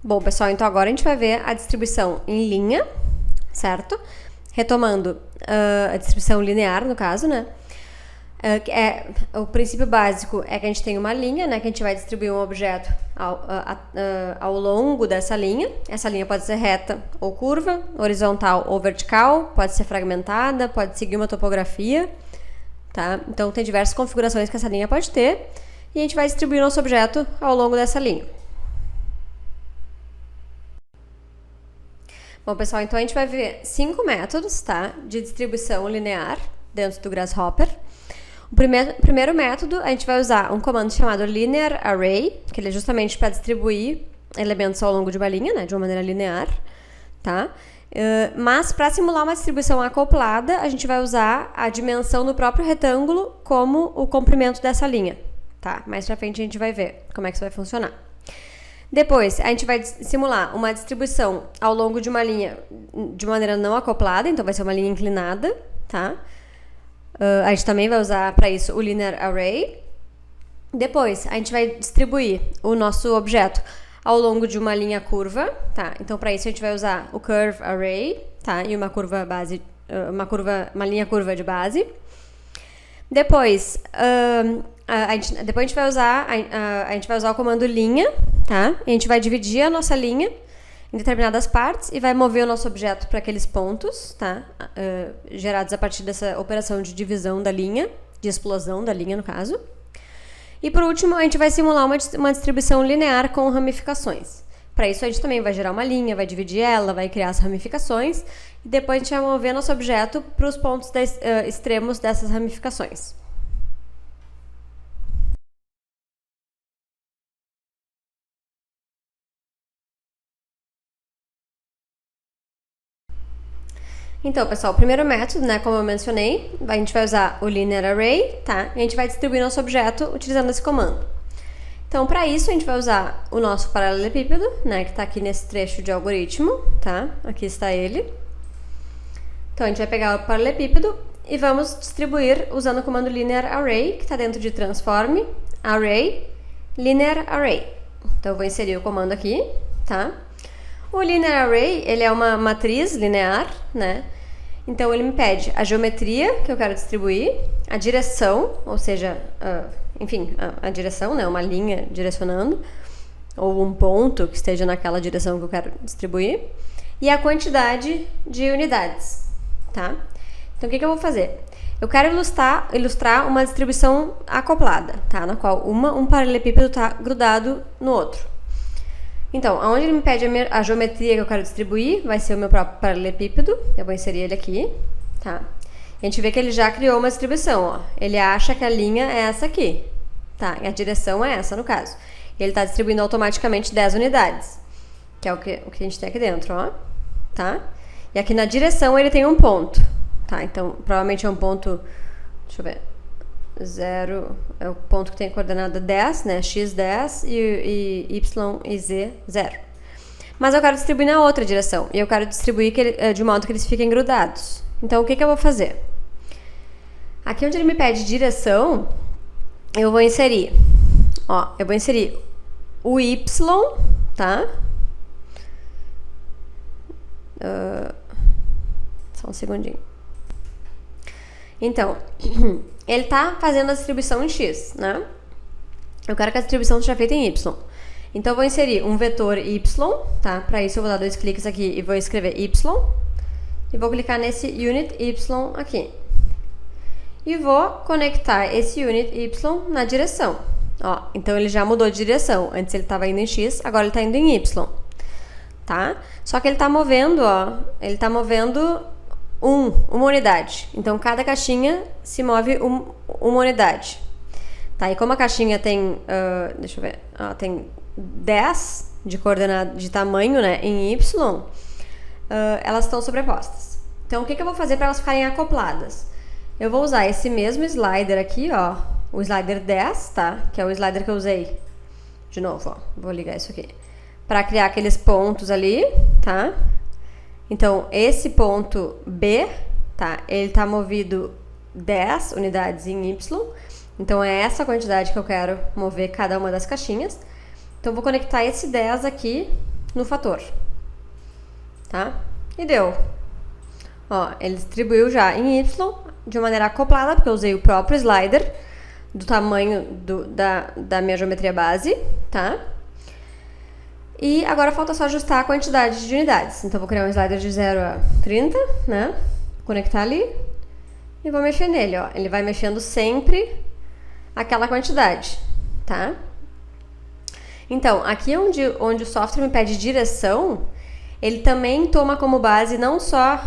Bom, pessoal, então agora a gente vai ver a distribuição em linha, certo? Retomando a distribuição linear, no caso, né? O princípio básico é que a gente tem uma linha, né? Que a gente vai distribuir um objeto ao longo dessa linha. Essa linha pode ser reta ou curva, horizontal ou vertical, pode ser fragmentada, pode seguir uma topografia, tá? Então tem diversas configurações que essa linha pode ter e a gente vai distribuir nosso objeto ao longo dessa linha. Bom, pessoal, então a gente vai ver 5 métodos, tá? De distribuição linear dentro do Grasshopper. O primeiro método, a gente vai usar um comando chamado Linear Array, que ele é justamente para distribuir elementos ao longo de uma linha, né, de uma maneira linear, tá? Mas para simular uma distribuição acoplada, a gente vai usar a dimensão do próprio retângulo como o comprimento dessa linha, tá? Mais pra frente a gente vai ver como é que isso vai funcionar. Depois, a gente vai simular uma distribuição ao longo de uma linha de maneira não acoplada, então vai ser uma linha inclinada, tá? A gente também vai usar para isso o Linear Array. Depois, a gente vai distribuir o nosso objeto ao longo de uma linha curva, tá? Então, para isso, a gente vai usar o Curve Array, tá? E uma curva base, uma linha curva de base. Depois, a gente vai usar o comando linha, tá? A gente vai dividir a nossa linha em determinadas partes e vai mover o nosso objeto para aqueles pontos, tá? Gerados a partir dessa operação de divisão da linha, de explosão da linha, no caso. E por último, a gente vai simular uma distribuição linear com ramificações. Para isso, a gente também vai gerar uma linha, vai dividir ela, vai criar as ramificações e depois a gente vai mover nosso objeto para os pontos extremos dessas ramificações. Então, pessoal, o primeiro método, né, como eu mencionei, a gente vai usar o Linear Array, tá? E a gente vai distribuir nosso objeto utilizando esse comando. Então, para isso, a gente vai usar o nosso paralelepípedo, né, que está aqui nesse trecho de algoritmo, tá? Aqui está ele. Então, a gente vai pegar o paralelepípedo e vamos distribuir usando o comando Linear Array, que está dentro de Transform, Array, Linear Array. Então, eu vou inserir o comando aqui, tá? O Linear Array, ele é uma matriz linear, né? Então, ele me pede a geometria que eu quero distribuir, a direção, ou seja, enfim, a direção, né? Uma linha direcionando, ou um ponto que esteja naquela direção que eu quero distribuir, e a quantidade de unidades, tá? Então, o que eu vou fazer? Eu quero ilustrar uma distribuição acoplada, tá? Na qual um paralelepípedo está grudado no outro. Então, aonde ele me pede a geometria que eu quero distribuir, vai ser o meu próprio paralelepípedo. Eu vou inserir ele aqui, tá? A gente vê que ele já criou uma distribuição, ó. Ele acha que a linha é essa aqui, tá? E a direção é essa, no caso. E ele está distribuindo automaticamente 10 unidades, que é o que a gente tem aqui dentro, ó. Tá? E aqui na direção ele tem um ponto, tá? Então, provavelmente é um ponto, deixa eu ver, 0 é o ponto que tem a coordenada 10, né? X10 e Y e Z 0. Mas eu quero distribuir na outra direção. E eu quero distribuir de modo que eles fiquem grudados. Então, o que eu vou fazer? Aqui onde ele me pede direção, eu vou inserir, ó, eu vou inserir o Y, tá? Só um segundinho. Então, ele está fazendo a distribuição em X, né? Eu quero que a distribuição seja feita em Y. Então, eu vou inserir um vetor Y, tá? Para isso, eu vou dar 2 cliques aqui e vou escrever Y. E vou clicar nesse unit Y aqui. E vou conectar esse unit Y na direção. Ó, então, ele já mudou de direção. Antes ele estava indo em X, agora ele está indo em Y. Tá? Só que ele está movendo, ó, ele está movendo uma unidade. Então, cada caixinha se move uma unidade. Tá? E como a caixinha tem, deixa eu ver, tem 10 de coordenada de tamanho, né, em Y, elas estão sobrepostas. Então, o que eu vou fazer para elas ficarem acopladas? Eu vou usar esse mesmo slider aqui, ó, o slider 10, tá? Que é o slider que eu usei. De novo, ó, vou ligar isso aqui. Para criar aqueles pontos ali, tá? Então, esse ponto B, tá? Ele tá movido 10 unidades em Y. Então, é essa quantidade que eu quero mover cada uma das caixinhas. Então, vou conectar esse 10 aqui no fator, tá? E deu. Ó, ele distribuiu já em Y de maneira acoplada, porque eu usei o próprio slider do tamanho da minha geometria base, tá? E agora falta só ajustar a quantidade de unidades. Então, vou criar um slider de 0 a 30, né? Conectar ali e vou mexer nele, ó. Ele vai mexendo sempre aquela quantidade, tá? Então, aqui onde o software me pede direção, ele também toma como base não só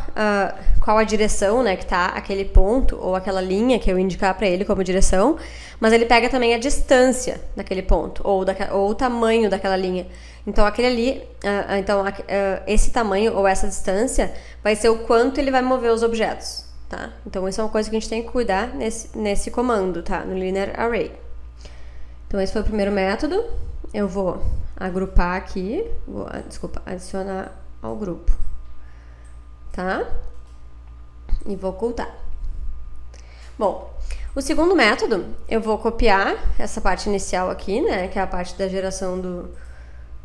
qual a direção, né, que tá aquele ponto ou aquela linha que eu indicar para ele como direção, mas ele pega também a distância daquele ponto ou o tamanho daquela linha. Então, aquele ali, esse tamanho ou essa distância vai ser o quanto ele vai mover os objetos, tá? Então, isso é uma coisa que a gente tem que cuidar nesse comando, tá? No Linear Array. Então, esse foi o primeiro método. Eu vou agrupar aqui, adicionar ao grupo, tá? E vou ocultar. Bom, o segundo método, eu vou copiar essa parte inicial aqui, né? Que é a parte da geração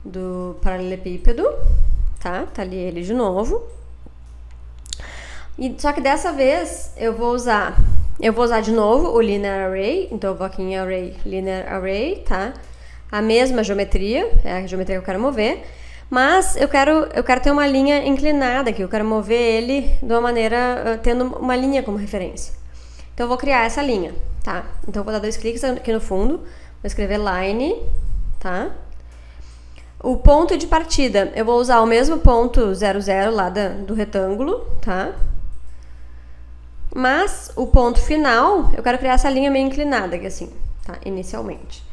do paralelepípedo, tá? Tá ali ele de novo. Só que dessa vez eu vou usar de novo o Linear Array, então eu vou aqui em Array, Linear Array, tá? A mesma geometria, é a geometria que eu quero mover, mas eu quero ter uma linha inclinada aqui, eu quero mover ele de uma maneira, tendo uma linha como referência. Então eu vou criar essa linha, tá? Então eu vou dar 2 cliques aqui no fundo, vou escrever line, tá? O ponto de partida, eu vou usar o mesmo ponto 00 lá do retângulo, tá? Mas o ponto final, eu quero criar essa linha meio inclinada aqui assim, tá? Inicialmente.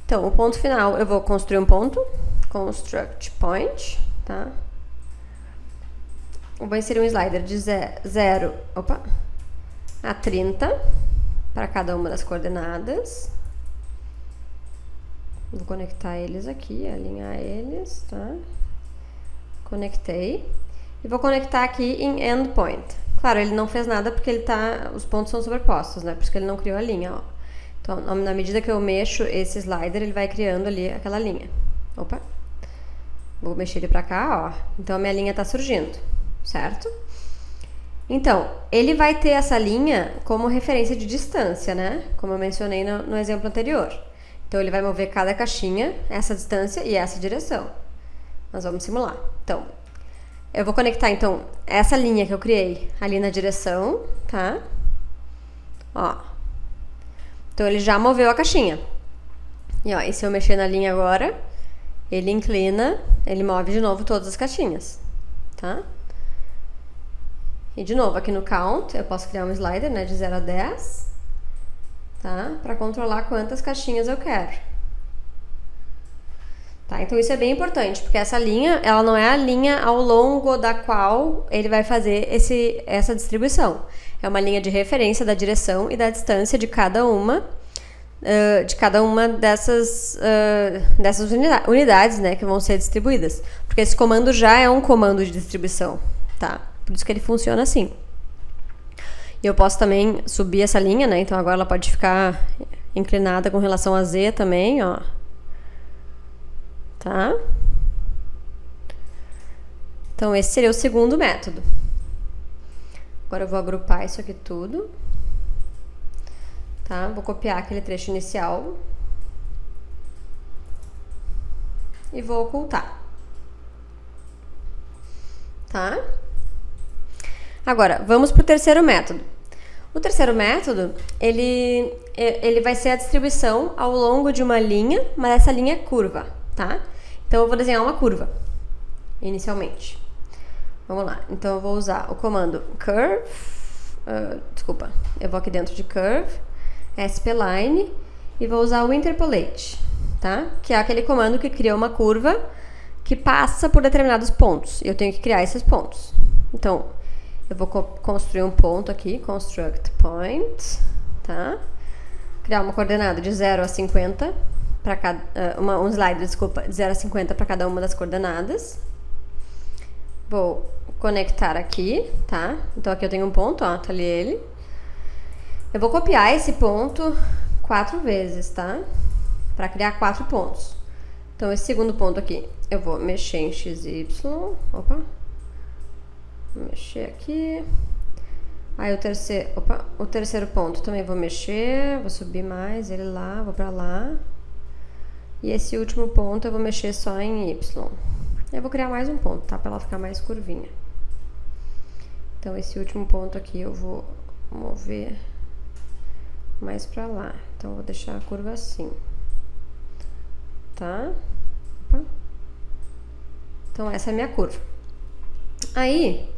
Então, o ponto final, eu vou construir um ponto, construct point, tá? Eu vou inserir um slider de 0 a 30 para cada uma das coordenadas. Vou conectar eles aqui, alinhar eles, tá? Conectei. E vou conectar aqui em endpoint. Claro, ele não fez nada porque os pontos são sobrepostos, né? Por isso que ele não criou a linha, ó. Então, na medida que eu mexo esse slider, ele vai criando ali aquela linha. Opa! Vou mexer ele pra cá, ó. Então, a minha linha tá surgindo, certo? Então, ele vai ter essa linha como referência de distância, né? Como eu mencionei no exemplo anterior. Então, ele vai mover cada caixinha, essa distância e essa direção. Nós vamos simular. Então, eu vou conectar, então, essa linha que eu criei ali na direção, tá? Ó. Então, ele já moveu a caixinha. E, ó, e se eu mexer na linha agora, ele inclina, ele move de novo todas as caixinhas, tá? E, de novo, aqui no count, eu posso criar um slider, né, de 0 a 10, tá? Para controlar quantas caixinhas eu quero. Tá? Então, isso é bem importante, porque essa linha, ela não é a linha ao longo da qual ele vai fazer essa distribuição. É uma linha de referência da direção e da distância de cada uma dessas unidades, né, que vão ser distribuídas. Porque esse comando já é um comando de distribuição, tá? Por isso que ele funciona assim. E eu posso também subir essa linha, né? Então agora ela pode ficar inclinada com relação a Z também, ó. Tá? Então esse seria o segundo método. Agora eu vou agrupar isso aqui tudo. Tá? Vou copiar aquele trecho inicial. E vou ocultar. Tá? Agora, vamos para o terceiro método. O terceiro método, ele vai ser a distribuição ao longo de uma linha, mas essa linha é curva, tá? Então, eu vou desenhar uma curva, inicialmente. Vamos lá. Então, eu vou usar o comando curve, eu vou aqui dentro de curve, spline, e vou usar o interpolate, tá? Que é aquele comando que cria uma curva que passa por determinados pontos. E eu tenho que criar esses pontos. Então, eu vou construir um ponto aqui, construct point, tá? Criar uma coordenada de 0 a 50 para cada um slider, de 0 a 50 para cada uma das coordenadas. Vou conectar aqui, tá? Então aqui eu tenho um ponto, ó, tá ali ele. Eu vou copiar esse ponto 4 vezes, tá? Para criar 4 pontos. Então, esse segundo ponto aqui, eu vou mexer em XY. Opa. Vou mexer aqui. Aí o terceiro ponto também vou mexer. Vou subir mais ele lá, vou pra lá. E esse último ponto eu vou mexer só em Y. Eu vou criar mais um ponto, tá? Pra ela ficar mais curvinha. Então, esse último ponto aqui eu vou mover mais pra lá. Então, eu vou deixar a curva assim. Tá? Opa. Então, essa é a minha curva. Aí,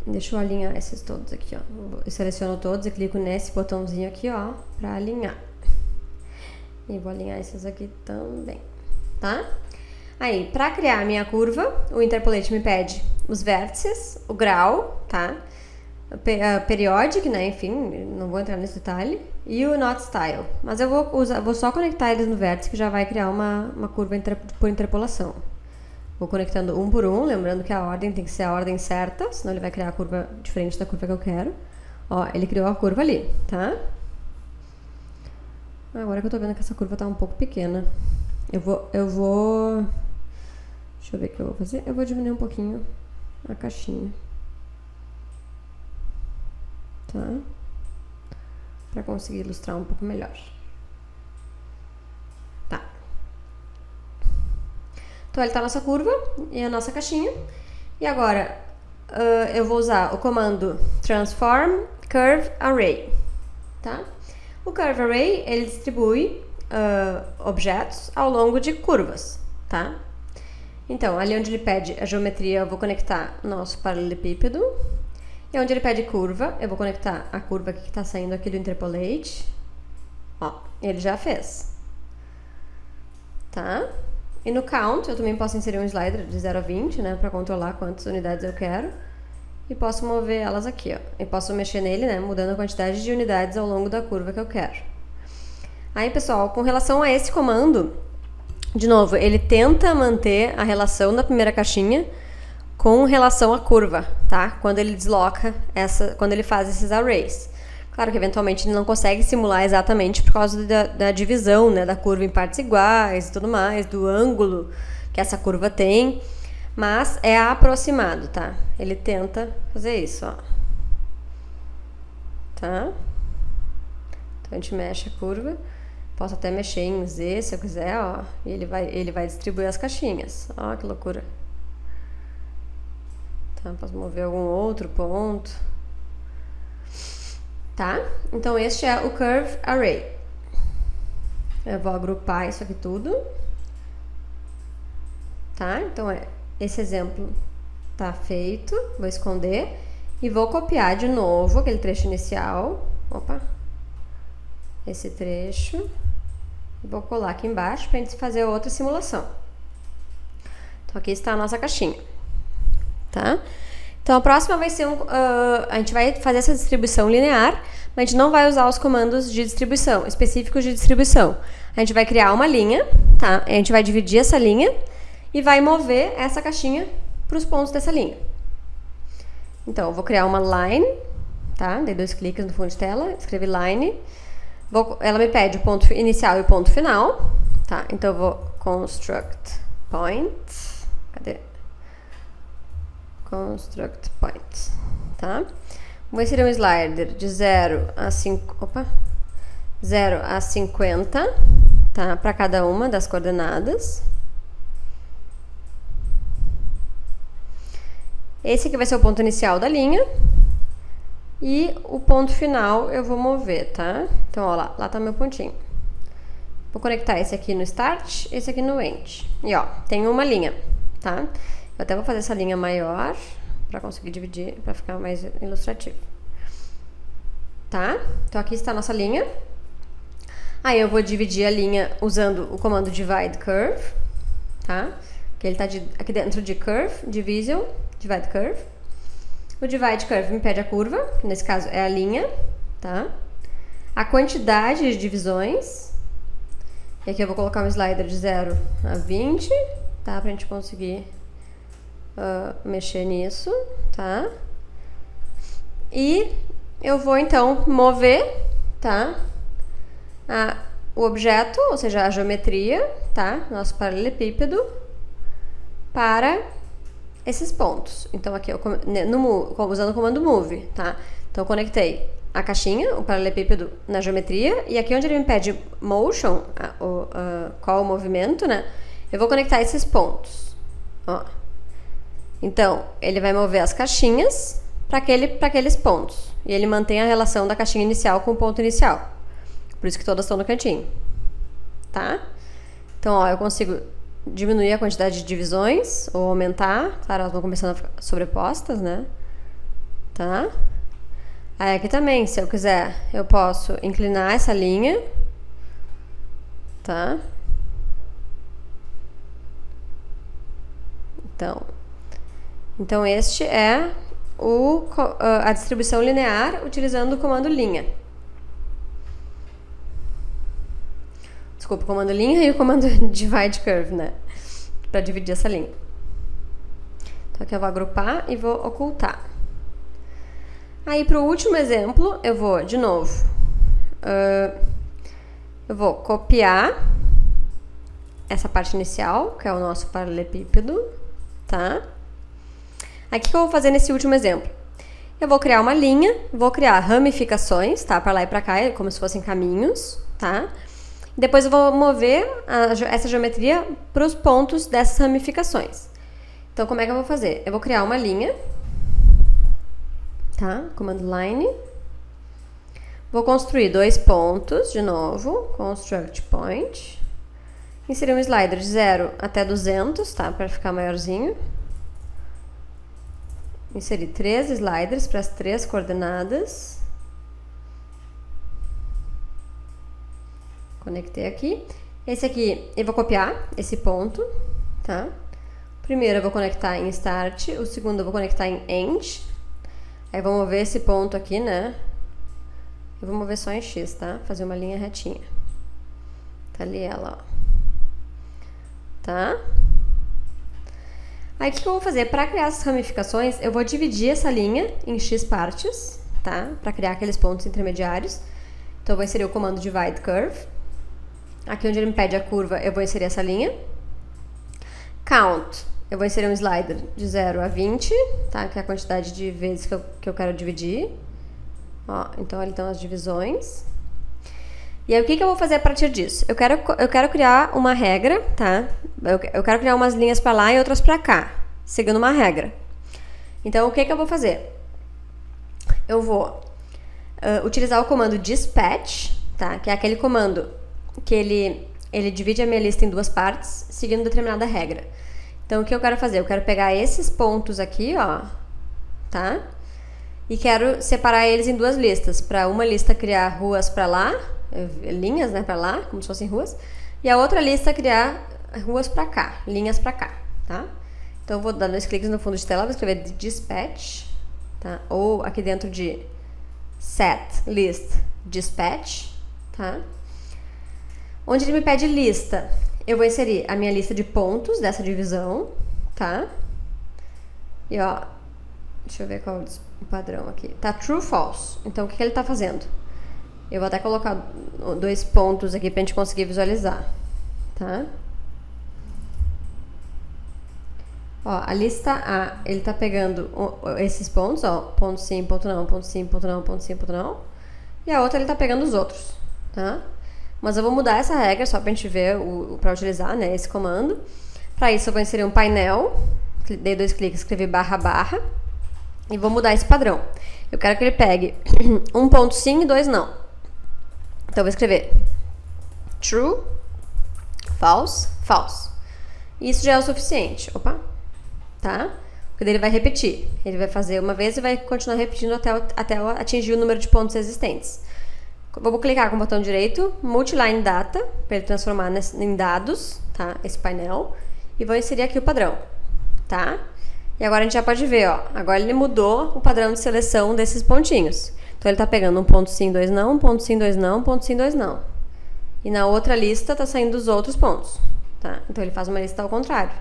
deixa eu alinhar esses todos aqui, ó. Eu seleciono todos e clico nesse botãozinho aqui, ó, pra alinhar. E vou alinhar esses aqui também, tá? Aí, pra criar a minha curva, o Interpolate me pede os vértices, o grau, tá? Periodic, né? Enfim, não vou entrar nesse detalhe. E o Not Style. Mas eu vou só conectar eles no vértice, que já vai criar uma curva por interpolação. Vou conectando um por um, lembrando que a ordem tem que ser a ordem certa, senão ele vai criar a curva diferente da curva que eu quero. Ó, ele criou a curva ali, tá? Agora que eu tô vendo que essa curva tá um pouco pequena. Eu vou... Deixa eu ver o que eu vou fazer. Eu vou diminuir um pouquinho a caixinha. Tá? Pra conseguir ilustrar um pouco melhor. Tá. Então, ele tá a nossa curva e a nossa caixinha. E agora, eu vou usar o comando Transform Curve Array. Tá? O Curve Array, ele distribui objetos ao longo de curvas, tá? Então, ali onde ele pede a geometria, eu vou conectar nosso paralelepípedo. E onde ele pede curva, eu vou conectar a curva que está saindo aqui do Interpolate. Ó, ele já fez. Tá? E no Count, eu também posso inserir um slider de 0 a 20, né? Para controlar quantas unidades eu quero. E posso mover elas aqui, ó. E posso mexer nele, né? Mudando a quantidade de unidades ao longo da curva que eu quero. Aí, pessoal, com relação a esse comando, de novo, ele tenta manter a relação da primeira caixinha com relação à curva, tá? Quando ele desloca quando ele faz esses arrays. Claro que eventualmente ele não consegue simular exatamente por causa da divisão, né, da curva em partes iguais e tudo mais, do ângulo que essa curva tem, mas é aproximado, tá? Ele tenta fazer isso, ó. Tá? Então a gente mexe a curva. Posso até mexer em Z se eu quiser, ó. E ele vai distribuir as caixinhas. Ó, que loucura. Tá, posso mover algum outro ponto. Tá? Então, este é o Curve Array. Eu vou agrupar isso aqui tudo. Tá? Então, esse exemplo tá feito. Vou esconder. E vou copiar de novo aquele trecho inicial. Opa! Esse trecho. E vou colar aqui embaixo pra gente fazer outra simulação. Então, aqui está a nossa caixinha. Tá? Então, a próxima vai ser a gente vai fazer essa distribuição linear, mas a gente não vai usar os comandos de distribuição, específicos de distribuição. A gente vai criar uma linha, tá? A gente vai dividir essa linha e vai mover essa caixinha para os pontos dessa linha. Então, eu vou criar uma line, tá? Dei 2 cliques no fundo de tela, escrevi line. Ela me pede o ponto inicial e o ponto final, tá? Então, eu vou construct point. Cadê? Construct point, tá? Vou inserir um slider de 0 a 50, tá? Para cada uma das coordenadas. Esse aqui vai ser o ponto inicial da linha. E o ponto final eu vou mover, tá? Então, ó lá tá meu pontinho. Vou conectar esse aqui no start, esse aqui no end. E ó, tem uma linha, tá? Eu até vou fazer essa linha maior para conseguir dividir, para ficar mais ilustrativo. Tá? Então aqui está a nossa linha. Aí eu vou dividir a linha usando o comando divide curve, tá? Que ele tá aqui dentro de curve, division, divide curve. O divide curve me pede a curva, que nesse caso é a linha, tá? A quantidade de divisões. E aqui eu vou colocar um slider de 0 a 20, tá? Pra gente conseguir mexer nisso, tá? E eu vou então mover, tá? o objeto, ou seja, a geometria, tá? Nosso paralelepípedo, para esses pontos. Então, aqui, usando o comando move, tá? Então, eu conectei a caixinha, o paralelepípedo, na geometria, e aqui onde ele me pede motion, qual o movimento, né? Eu vou conectar esses pontos, ó. Então, ele vai mover as caixinhas para aqueles pontos. E ele mantém a relação da caixinha inicial com o ponto inicial. Por isso que todas estão no cantinho, tá? Então, ó, eu consigo diminuir a quantidade de divisões ou aumentar. Claro, elas vão começando a ficar sobrepostas, né? Tá? Aí aqui também, se eu quiser, eu posso inclinar essa linha, tá? Então este é a distribuição linear utilizando o comando linha. Desculpa, o comando linha e o comando divide curve, né? Para dividir essa linha. Então aqui eu vou agrupar e vou ocultar. Aí para o último exemplo, eu vou, de novo, eu vou copiar essa parte inicial, que é o nosso paralelepípedo, tá? Aqui que eu vou fazer nesse último exemplo? Eu vou criar uma linha, vou criar ramificações, tá? Para lá e para cá, como se fossem caminhos, tá? Depois eu vou mover essa geometria para os pontos dessas ramificações. Então, como é que eu vou fazer? Eu vou criar uma linha, tá? Comando line. Vou construir 2 pontos, de novo, construct point. Inserir um slider de 0 até 200, tá? Para ficar maiorzinho. Inserir 3 sliders para as 3 coordenadas. Conectei aqui. Esse aqui eu vou copiar, esse ponto, tá? O primeiro eu vou conectar em start, o segundo eu vou conectar em end. Aí eu vou mover esse ponto aqui, né? Eu vou mover só em X, tá? Fazer uma linha retinha. Tá ali ela, ó. Tá? Aí o que eu vou fazer? Para criar essas ramificações, eu vou dividir essa linha em X partes, tá? Para criar aqueles pontos intermediários. Então eu vou inserir o comando divide curve. Aqui onde ele me pede a curva, eu vou inserir essa linha. Count, eu vou inserir um slider de 0 a 20, tá? Que é a quantidade de vezes que eu quero dividir. Ó, então ali estão as divisões. E aí o que eu vou fazer a partir disso? Eu quero criar uma regra, tá? Eu quero criar umas linhas para lá e outras para cá, seguindo uma regra. Então o que eu vou fazer? Eu vou utilizar o comando dispatch, tá? Que é aquele comando que ele divide a minha lista em 2 partes, seguindo determinada regra. Então, o que eu quero fazer? Eu quero pegar esses pontos aqui, ó, tá? E quero separar eles em 2 listas. Para uma lista criar ruas para lá, linhas, né, para lá, como se fossem ruas. E a outra lista criar ruas para cá, linhas para cá, tá? Então, eu vou dar 2 cliques no fundo de tela, vou escrever dispatch, tá? Ou aqui dentro de set list dispatch, tá? Onde ele me pede lista, eu vou inserir a minha lista de pontos dessa divisão, tá? E ó, deixa eu ver qual o padrão aqui. Tá true, false. Então, o que ele tá fazendo? Eu vou até colocar 2 pontos aqui pra gente conseguir visualizar, tá? Ó, a lista A, ele tá pegando esses pontos, ó, ponto sim, ponto não, ponto sim, ponto não, ponto sim, ponto não. E a outra ele tá pegando os outros, tá? Mas eu vou mudar essa regra só pra gente ver, pra utilizar, né, esse comando. Pra isso eu vou inserir um painel, dei 2 cliques, escrevi barra barra, e vou mudar esse padrão. Eu quero que ele pegue um ponto sim e 2 não. Então eu vou escrever true, false, false. Isso já é o suficiente, opa, tá? Porque daí ele vai repetir. Ele vai fazer uma vez e vai continuar repetindo até atingir o número de pontos existentes. Vou clicar com o botão direito, Multiline Data, para ele transformar em dados, tá? Esse painel. E vou inserir aqui o padrão, tá? E agora a gente já pode ver, ó. Agora ele mudou o padrão de seleção desses pontinhos. Então ele tá pegando um ponto sim, 2 não, um ponto sim, 2 não, um ponto sim, 2 não. E na outra lista tá saindo os outros pontos, tá? Então ele faz uma lista ao contrário.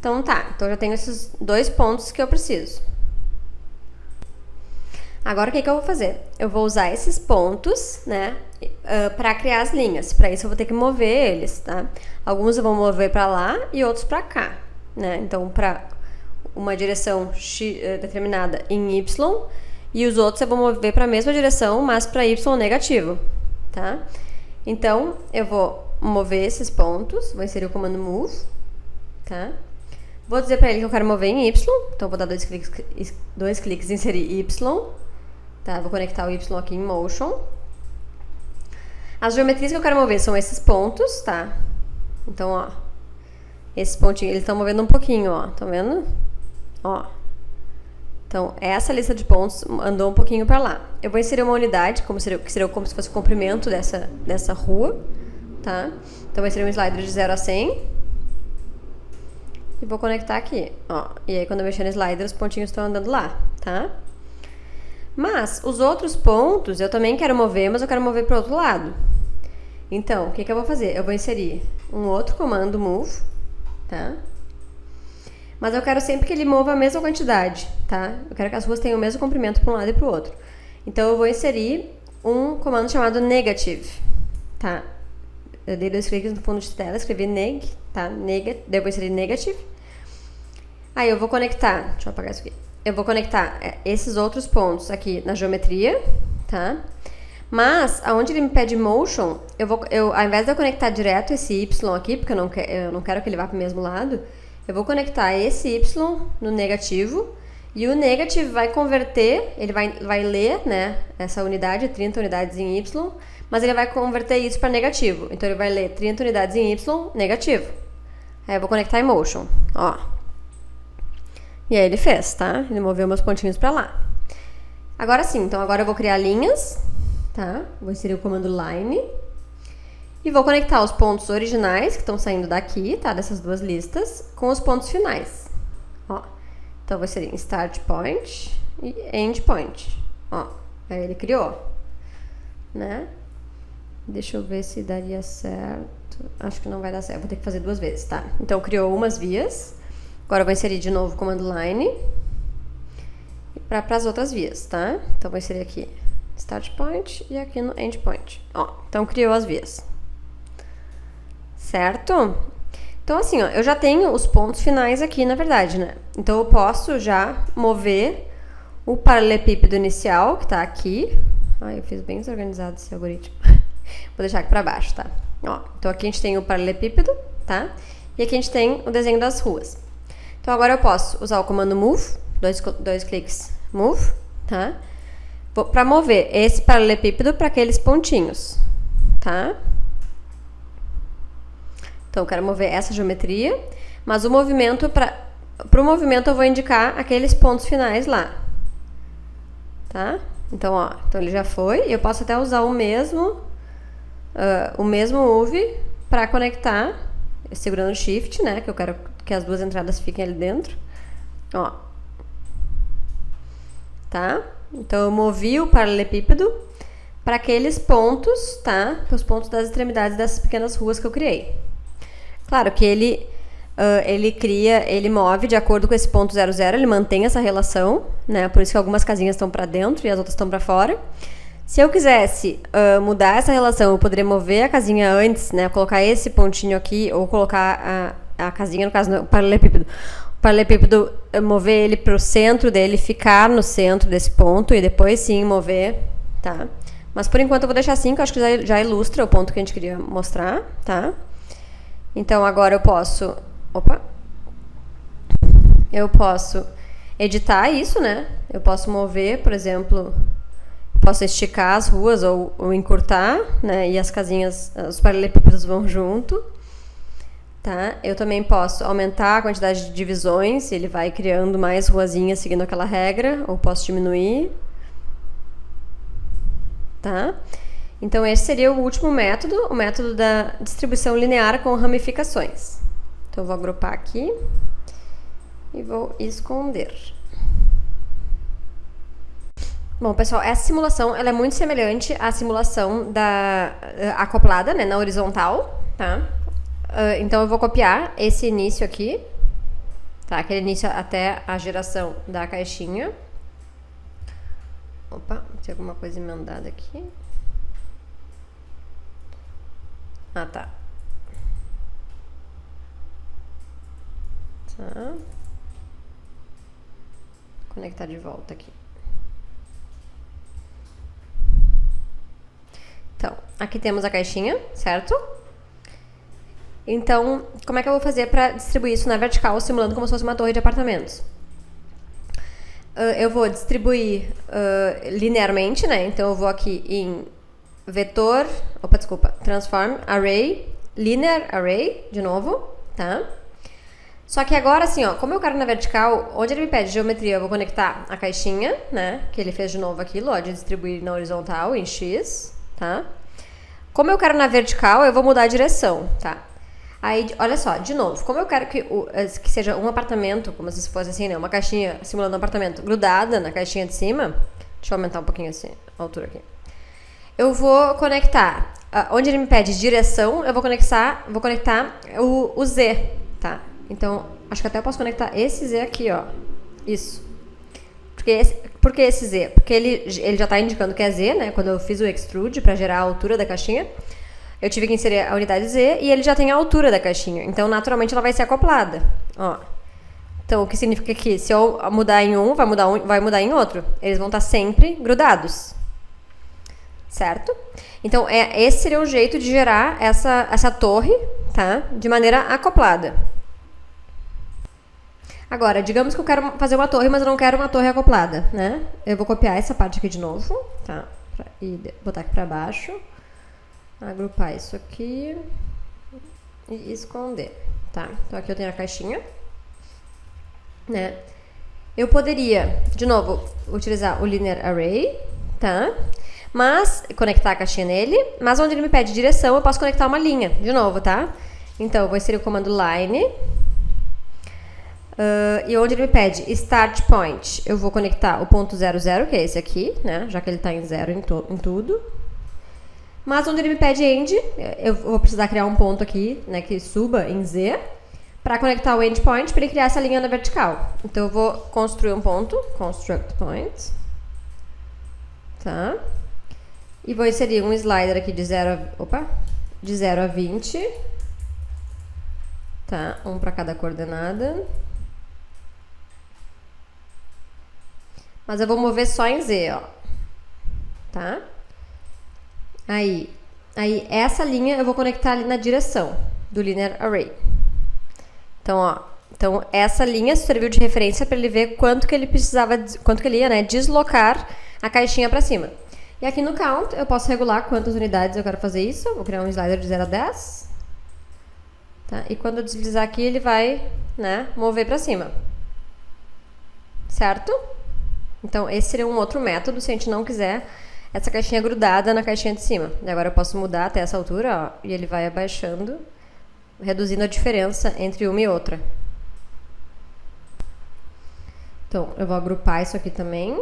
Então tá, então eu já tenho esses 2 pontos que eu preciso. Agora, o que eu vou fazer? Eu vou usar esses pontos, né, para criar as linhas. Para isso, eu vou ter que mover eles, tá? Alguns eu vou mover para lá e outros para cá, né? Então, para uma direção X, determinada em Y, e os outros eu vou mover para a mesma direção, mas para Y negativo, tá? Então, eu vou mover esses pontos, vou inserir o comando move, tá? Vou dizer para ele que eu quero mover em Y, então vou dar dois cliques em inserir Y, tá? Vou conectar o Y aqui em motion. As geometrias que eu quero mover são esses pontos, tá? Então, ó, esses pontinhos, eles estão movendo um pouquinho, ó, tá vendo? Ó. Então, essa lista de pontos andou um pouquinho para lá. Eu vou inserir uma unidade, que seria como se fosse o comprimento dessa rua, tá? Então, vou inserir um slider de 0 a 100. E vou conectar aqui, ó. E aí, quando eu mexer no slider, os pontinhos estão andando lá, tá? Mas, os outros pontos, eu também quero mover, mas eu quero mover para o outro lado. Então, o que eu vou fazer? Eu vou inserir um outro comando move, tá? Mas eu quero sempre que ele mova a mesma quantidade, tá? Eu quero que as ruas tenham o mesmo comprimento para um lado e para o outro. Então, eu vou inserir um comando chamado negative, tá? Eu dei 2 cliques no fundo de tela, escrevi neg, tá? Daí eu vou inserir negative. Aí eu vou conectar, deixa eu apagar isso aqui. Eu vou conectar esses outros pontos aqui na geometria, tá? Mas, aonde ele me pede motion, ao invés de eu conectar direto esse Y aqui, porque eu não quero que ele vá para o mesmo lado, eu vou conectar esse Y no negativo, e o negative vai converter, ele vai ler, né, essa unidade, 30 unidades em Y, mas ele vai converter isso para negativo. Então, ele vai ler 30 unidades em Y, negativo. Aí eu vou conectar em motion, ó. E aí ele fez, tá? Ele moveu meus pontinhos para lá. Agora sim, então agora eu vou criar linhas, tá? Vou inserir o comando line. E vou conectar os pontos originais, que estão saindo daqui, tá? Dessas duas listas, com os pontos finais. Ó. Então, vou inserir start point e end point. Ó. Aí ele criou, né? Deixa eu ver se daria certo. Acho que não vai dar certo. Vou ter que fazer 2 vezes, tá? Então, criou umas vias. Agora, eu vou inserir de novo o comando line para as outras vias, tá? Então, vou inserir aqui start point e aqui no end point. Ó, então, criou as vias. Certo? Então, assim, ó, eu já tenho os pontos finais aqui, na verdade, né? Então, eu posso já mover o paralelepípedo inicial, que tá aqui. Ai, eu fiz bem desorganizado esse algoritmo. Vou deixar aqui pra baixo, tá? Ó, então, aqui a gente tem o paralelepípedo, tá? E aqui a gente tem o desenho das ruas. Então, agora eu posso usar o comando move, dois cliques, move, tá? Pra mover esse paralelepípedo para aqueles pontinhos, tá? Então, eu quero mover essa geometria, mas o movimento, pro movimento eu vou indicar aqueles pontos finais lá, tá? Então, ó, então ele já foi, e eu posso até usar o mesmo move para conectar, segurando o shift, né, que eu quero que as duas entradas fiquem ali dentro, ó, tá? Então, eu movi o paralelepípedo para aqueles pontos, tá? Para os pontos das extremidades dessas pequenas ruas que eu criei. Claro que ele move de acordo com esse ponto 00, ele mantém essa relação, né? Por isso que algumas casinhas estão para dentro e as outras estão para fora. Se eu quisesse mudar essa relação, eu poderia mover a casinha antes, né? Colocar esse pontinho aqui, ou colocar a casinha, no caso, no paralelepípedo. O paralelepípedo, mover ele para o centro dele, ficar no centro desse ponto e depois sim mover, tá? Mas por enquanto eu vou deixar assim, que eu acho que já ilustra o ponto que a gente queria mostrar, tá? Então, agora eu posso... Eu posso editar isso, né? Eu posso mover, por exemplo... Posso esticar as ruas ou encurtar, né? E as casinhas, os paralelepípedos vão junto, tá? Eu também posso aumentar a quantidade de divisões, ele vai criando mais ruazinhas seguindo aquela regra, ou posso diminuir, tá? Então, esse seria o último método, o método da distribuição linear com ramificações. Então, eu vou agrupar aqui e vou esconder. Bom, pessoal, essa simulação ela é muito semelhante à simulação da acoplada, né, na horizontal, tá? Então, eu vou copiar esse início aqui, tá? Aquele início até a geração da caixinha. Opa, tem alguma coisa emendada aqui. Ah, tá. Tá. Conectar de volta aqui. Então, aqui temos a caixinha, certo? Então, como é que eu vou fazer para distribuir isso na vertical, simulando como se fosse uma torre de apartamentos? Eu vou distribuir linearmente, né? Então, eu vou aqui em vetor, transform array, linear array, de novo, tá? Só que agora, assim, ó, como eu quero na vertical, onde ele me pede geometria, eu vou conectar a caixinha, né? Que ele fez de novo aquilo, ó, de distribuir na horizontal, em X, tá? Como eu quero na vertical, eu vou mudar a direção, tá? Aí, olha só, de novo, como eu quero que seja um apartamento, como se fosse assim, né? Uma caixinha simulando um apartamento grudada na caixinha de cima. Deixa eu aumentar um pouquinho assim, a altura aqui. Eu vou conectar, onde ele me pede direção, eu vou conectar o Z, tá? Então, acho que até eu posso conectar esse Z aqui, ó. Isso. Por que esse Z? Porque ele já tá indicando que é Z, né? Quando eu fiz o extrude para gerar a altura da caixinha, eu tive que inserir a unidade Z e ele já tem a altura da caixinha. Então, naturalmente, ela vai ser acoplada. Ó. Então, o que significa que se eu mudar em um, vai mudar em outro. Eles vão estar sempre grudados. Certo? Então, esse seria o jeito de gerar essa torre, tá? De maneira acoplada. Agora, digamos que eu quero fazer uma torre, mas eu não quero uma torre acoplada, né? Eu vou copiar essa parte aqui de novo, tá? E botar aqui pra baixo. Agrupar isso aqui. E esconder, tá? Então, aqui eu tenho a caixinha, né? Eu poderia, de novo, utilizar o linear array, tá? Mas, conectar a caixinha nele, mas onde ele me pede direção, eu posso conectar uma linha, de novo, tá? Então, eu vou inserir o comando line. E onde ele me pede start point, eu vou conectar o ponto 00, que é esse aqui, né? Já que ele tá em 0 em tudo. Mas onde ele me pede end, eu vou precisar criar um ponto aqui, né? Que suba em Z, para conectar o endpoint, para ele criar essa linha na vertical. Então, eu vou construir um ponto, construct point. Tá? E vou inserir um slider aqui de 0 a 20. Tá? Um para cada coordenada. Mas eu vou mover só em Z, ó. Tá? Aí essa linha eu vou conectar ali na direção do linear array. Então, ó. Então, essa linha serviu de referência para ele ver quanto que ele ia, né, deslocar a caixinha para cima. E aqui no count, eu posso regular quantas unidades eu quero fazer isso. Vou criar um slider de 0 a 10. Tá? E quando eu deslizar aqui, ele vai, né, mover para cima. Certo? Então, esse seria um outro método se a gente não quiser essa caixinha grudada na caixinha de cima. E agora eu posso mudar até essa altura, ó, e ele vai abaixando, reduzindo a diferença entre uma e outra. Então, eu vou agrupar isso aqui também,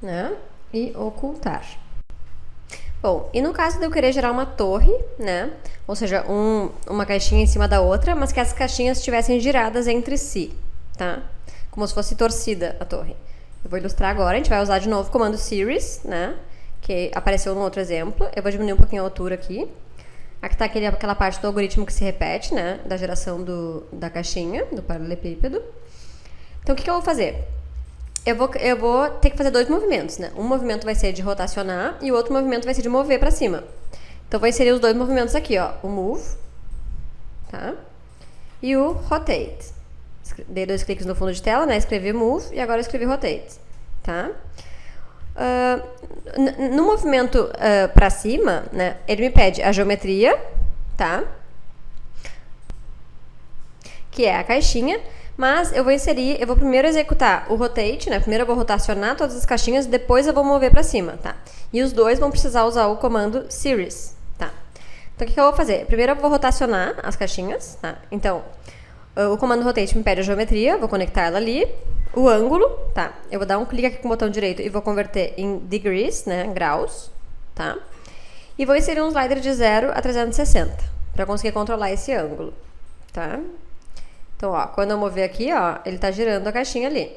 né, e ocultar. Bom, e no caso de eu querer gerar uma torre, né, ou seja, uma caixinha em cima da outra, mas que as caixinhas estivessem giradas entre si, tá? Como se fosse torcida a torre. Eu vou ilustrar agora, a gente vai usar de novo o comando series, né, que apareceu no outro exemplo. Eu vou diminuir um pouquinho a altura aqui. Aqui tá aquela parte do algoritmo que se repete, né, da geração da caixinha, do paralelepípedo. Então, o que eu vou fazer? Eu vou ter que fazer dois movimentos, né? Um movimento vai ser de rotacionar e o outro movimento vai ser de mover para cima. Então, vou inserir os dois movimentos aqui, ó. O move, tá? E o rotate. Dei 2 cliques no fundo de tela, né? Escrevi move e agora eu escrevi rotate, tá? No movimento para cima, né? Ele me pede a geometria, tá? Que é a caixinha. Mas eu vou primeiro executar o rotate, né? Primeiro eu vou rotacionar todas as caixinhas, depois eu vou mover para cima, tá? E os dois vão precisar usar o comando series, tá? Então, o que eu vou fazer? Primeiro eu vou rotacionar as caixinhas, tá? Então, o comando rotate me pede a geometria, vou conectar ela ali. O ângulo, tá? Eu vou dar um clique aqui com o botão direito e vou converter em degrees, né? Graus, tá? E vou inserir um slider de 0 a 360, para conseguir controlar esse ângulo, tá? Então, ó, quando eu mover aqui, ó, ele tá girando a caixinha ali.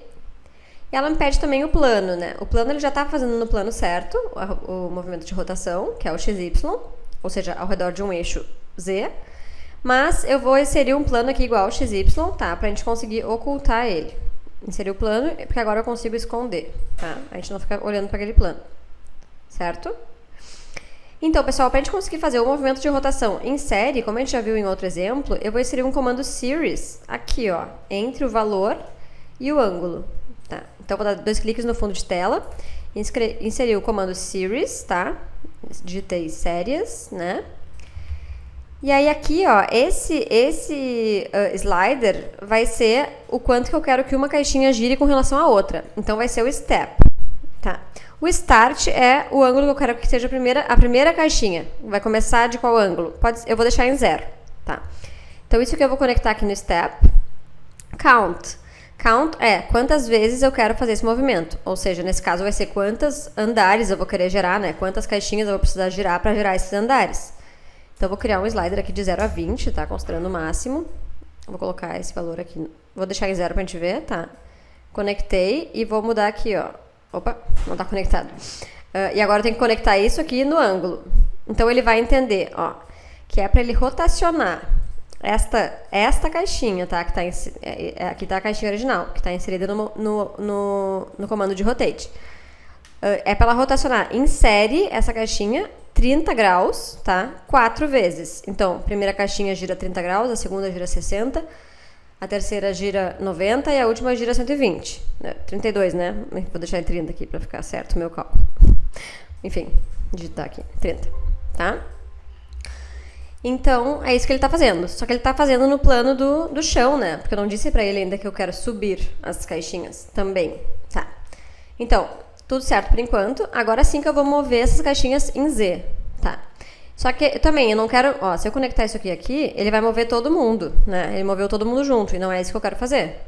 E ela me pede também o plano, né? O plano ele já tá fazendo no plano certo, o movimento de rotação, que é o XY, ou seja, ao redor de um eixo Z. Mas eu vou inserir um plano aqui igual ao XY, tá? Pra gente conseguir ocultar ele. Inserir o plano, porque agora eu consigo esconder, tá? A gente não fica olhando para aquele plano, certo? Então, pessoal, para a gente conseguir fazer o movimento de rotação em série, como a gente já viu em outro exemplo, eu vou inserir um comando series aqui, ó, entre o valor e o ângulo, tá? Então, vou dar 2 cliques no fundo de tela, inserir o comando series, tá? Digitei séries, né? E aí aqui, ó, esse slider vai ser o quanto que eu quero que uma caixinha gire com relação à outra. Então vai ser o step, tá? O start é o ângulo que eu quero que seja a primeira caixinha. Vai começar de qual ângulo? Eu vou deixar em 0, tá? Então isso que eu vou conectar aqui no step. Count. Count é quantas vezes eu quero fazer esse movimento. Ou seja, nesse caso vai ser quantos andares eu vou querer gerar, né? Quantas caixinhas eu vou precisar girar para gerar esses andares. Então, eu vou criar um slider aqui de 0 a 20, tá? Considerando o máximo. Vou colocar esse valor aqui. Vou deixar em 0 pra gente ver, tá? Conectei e vou mudar aqui, ó. Opa, não tá conectado. E agora eu tenho que conectar isso aqui no ângulo. Então, ele vai entender, ó, que é pra ele rotacionar esta caixinha, tá? Que tá aqui tá a caixinha original, que tá inserida no comando de rotate. É pra ela rotacionar em série essa caixinha 30 graus, tá? 4 vezes. Então, a primeira caixinha gira 30 graus, a segunda gira 60, a terceira gira 90 e a última gira 120. 32, né? Vou deixar em 30 aqui pra ficar certo o meu cálculo. Enfim, digitar aqui, 30, tá? Então, é isso que ele tá fazendo. Só que ele tá fazendo no plano do chão, né? Porque eu não disse pra ele ainda que eu quero subir as caixinhas também, tá? Então, tudo certo por enquanto. Agora sim que eu vou mover essas caixinhas em Z, tá? Só que também eu não quero... Ó, se eu conectar isso aqui, ele vai mover todo mundo, né? Ele moveu todo mundo junto e não é isso que eu quero fazer.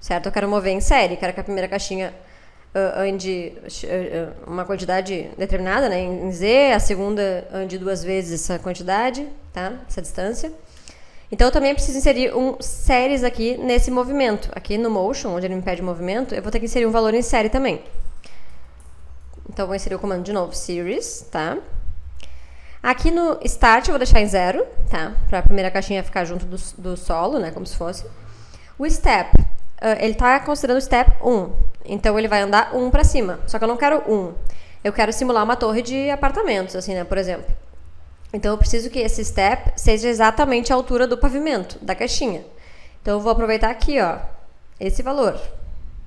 Certo? Eu quero mover em série. Quero que a primeira caixinha ande uma quantidade determinada, né? Em Z. A segunda ande 2 vezes essa quantidade, tá? Essa distância. Então, eu também preciso inserir séries aqui nesse movimento. Aqui no motion, onde ele me pede movimento, eu vou ter que inserir um valor em série também. Então, eu vou inserir o comando de novo, series, tá? Aqui no start eu vou deixar em 0, tá? Para a primeira caixinha ficar junto do solo, né? Como se fosse. O step, ele tá considerando o step 1. Então, ele vai andar 1 para cima. Só que eu não quero 1. Eu quero simular uma torre de apartamentos, assim, né? Por exemplo. Então, eu preciso que esse step seja exatamente a altura do pavimento, da caixinha. Então, eu vou aproveitar aqui, ó, esse valor,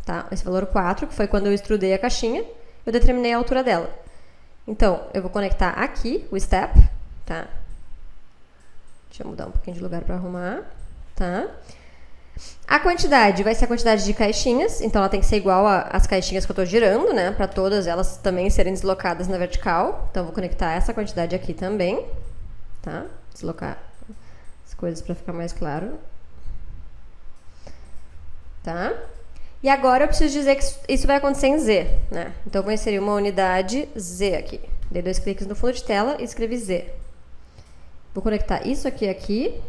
tá? Esse valor 4, que foi quando eu extrudei a caixinha. Eu determinei a altura dela. Então, eu vou conectar aqui o step, tá? Deixa eu mudar um pouquinho de lugar para arrumar, tá? A quantidade vai ser a quantidade de caixinhas, então ela tem que ser igual às caixinhas que eu estou girando, né? Para todas elas também serem deslocadas na vertical. Então, eu vou conectar essa quantidade aqui também, tá? Deslocar as coisas para ficar mais claro. Tá? E agora eu preciso dizer que isso vai acontecer em Z, né? Então, eu vou inserir uma unidade Z aqui. Dei 2 cliques no fundo de tela e escrevi Z. Vou conectar isso aqui.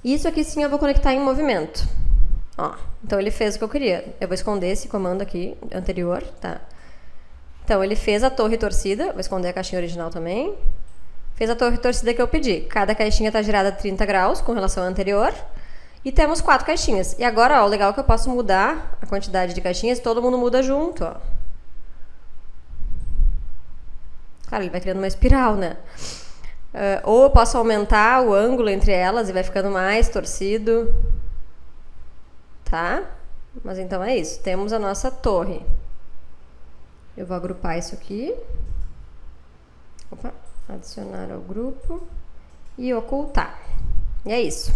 Isso aqui sim eu vou conectar em movimento. Ó, então ele fez o que eu queria. Eu vou esconder esse comando aqui, anterior, tá? Então, ele fez a torre torcida. Vou esconder a caixinha original também. Fez a torre torcida que eu pedi. Cada caixinha está girada a 30 graus com relação à anterior. E temos 4 caixinhas. E agora, ó, o legal é que eu posso mudar a quantidade de caixinhas e todo mundo muda junto, ó. Claro, ele vai criando uma espiral, né? Ou eu posso aumentar o ângulo entre elas e vai ficando mais torcido. Tá? Mas então é isso. Temos a nossa torre. Eu vou agrupar isso aqui. Opa, adicionar ao grupo. E ocultar. E é isso.